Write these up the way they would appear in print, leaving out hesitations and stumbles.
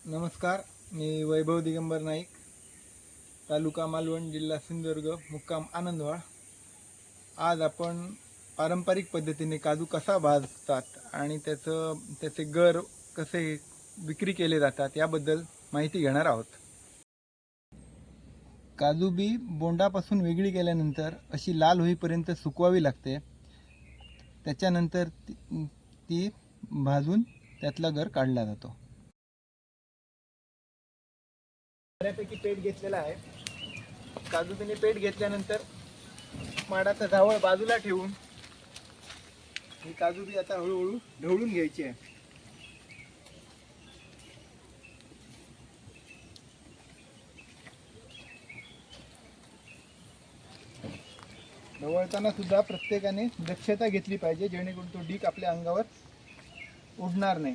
नमस्कार, मी वैभव दिगंबर नाईक, तालुका मालवण, जिल्हा सिंधुदुर्ग, मुक्काम आनंदवाळ. आज आपण पारंपरिक पद्धतीने काजू कसा भाजतात आणि त्याचे गर कसे विक्री केले जातात याबद्दल माहिती घेणार आहोत. काजू बी बोंडापासून वेगळी केल्यानंतर अशी लाल होईपर्यंत सुकवावी लागते. त्याच्यानंतर ती भाजून त्यातला गर काढला जातो. बऱ्यापैकी पेट घेतलेला आहे. काजूने पेट घेतल्यानंतर माडाचा झावळ बाजूला ठेवून ही काजू बी आता हळूहळू ढवळून घ्यायची आहे. ढवळताना सुद्धा प्रत्येकाने दक्षता घेतली पाहिजे, जेणेकरून तो डीक आपल्या अंगावर उडणार नाही.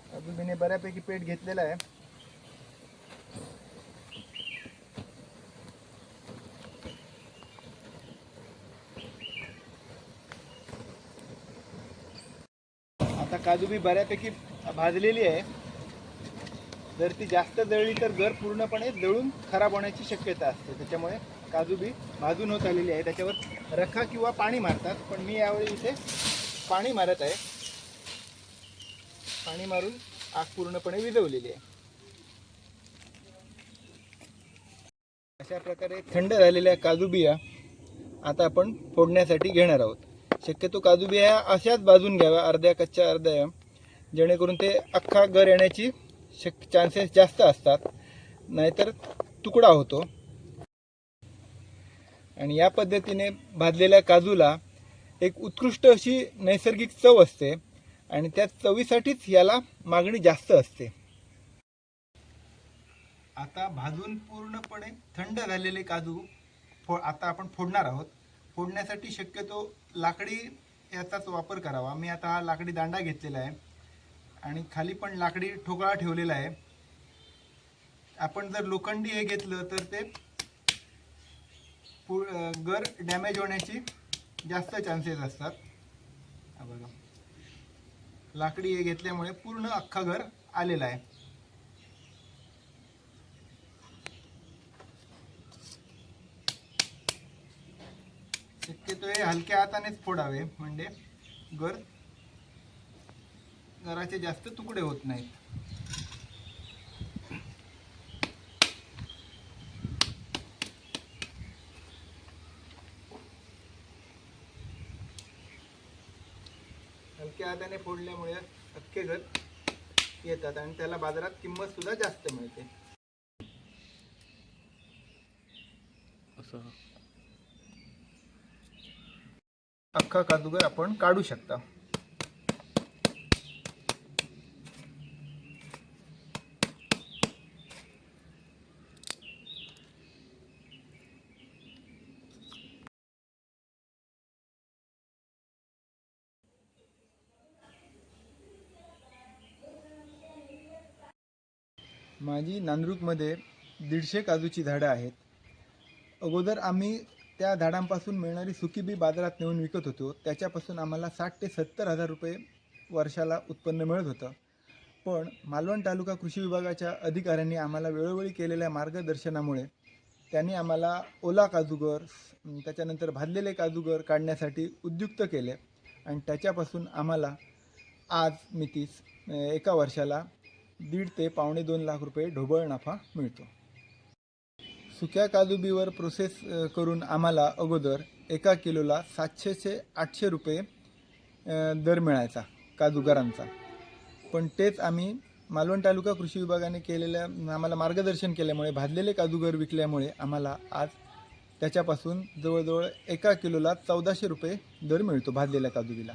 काजूने बऱ्यापैकी पेट घेतलेला आहे. आता काजू बी बऱ्यापैकी भाजलेली आहे. जर ती जास्त जळली तर गर पूर्णपणे जळून खराब होण्याची शक्यता असते. त्याच्यामुळे काजू बी भाजून होत आलेली आहे. त्याच्यावर रखा किंवा पाणी मारतात, पण मी यावेळी इथे पाणी मारत आहे. पाणी मारून आग पूर्णपणे विझवलेली आहे. अशा प्रकारे थंड झालेल्या काजू बिया आता आपण फोडण्यासाठी घेणार आहोत. शक्यतो काजू बिया अशाच भाजून घ्याव्या, अर्ध्या कच्च्या अर्ध्या, जेणेकरून ते अख्खा गर येण्याची चान्सेस जास्त असतात, नाहीतर तुकडा होतो. आणि या पद्धतीने भाजलेल्या काजूला एक उत्कृष्ट अशी नैसर्गिक चव असते आणि त्या चवीसाठीच याला मागणी जास्त असते. आता भाजून पूर्णपणे थंड झालेले काजू आता आपण फोडणार आहोत. फोडण्यासाठी शक्यतो लाकडी याचाच वापर करावा. मी आता हा लाकडी दांडा घेतलेला आहे आणि खाली पण लाकडी ठोकळा ठेवलेला आहे. आपण जर लोखंडी हे घेतलं तर ते गर डॅमेज होण्याची जास्त चान्सेस असतात. बघा, लाकडी हे घेतल्यामुळे पूर्ण अख्खा घर आलेला आहे. शक्यतो हे हलक्या हातानेच फोडावे, म्हणजे गराचे जास्त तुकडे होत नाहीत. हलक्या हाताने फोडल्यामुळे अख्खे घर येतात आणि त्याला बाजारात किंमत सुद्धा जास्त मिळते. अख्खा काजूगर आपण काढू शकता. माझी नांदरूकमध्ये 150 काजूची झाडं आहेत. अगोदर आम्ही त्या झाडांपासून मिळणारी सुकी बी बाजारात नेऊन विकत होतो. त्याच्यापासून आम्हाला 60 ते 70 हजार रुपये वर्षाला उत्पन्न मिळत होतं. पण मालवण तालुका कृषी विभागाच्या अधिकाऱ्यांनी आम्हाला वेळोवेळी केलेल्या मार्गदर्शनामुळे त्यांनी आम्हाला ओला काजूगर, त्याच्यानंतर भाजलेले काजूगर काढण्यासाठी उद्युक्त केले आणि त्याच्यापासून आम्हाला आज मितीस एका वर्षाला 1.5 ते 2.25 लाख रुपये ढोबळ नफा मिळतो. सुक्या काजूबीवर प्रोसेस करून आम्हाला अगोदर एका किलोला 700 ते 800 रुपये दर मिळायचा काजूगरांचा. पण तेच आम्ही मालवण तालुका कृषी विभागाने केलेल्या आम्हाला मार्गदर्शन केल्यामुळे भाजलेले काजूगर विकल्यामुळे आम्हाला आज त्याच्यापासून जवळजवळ एका किलोला 1400 रुपये दर मिळतो भाजलेल्या काजूबीला.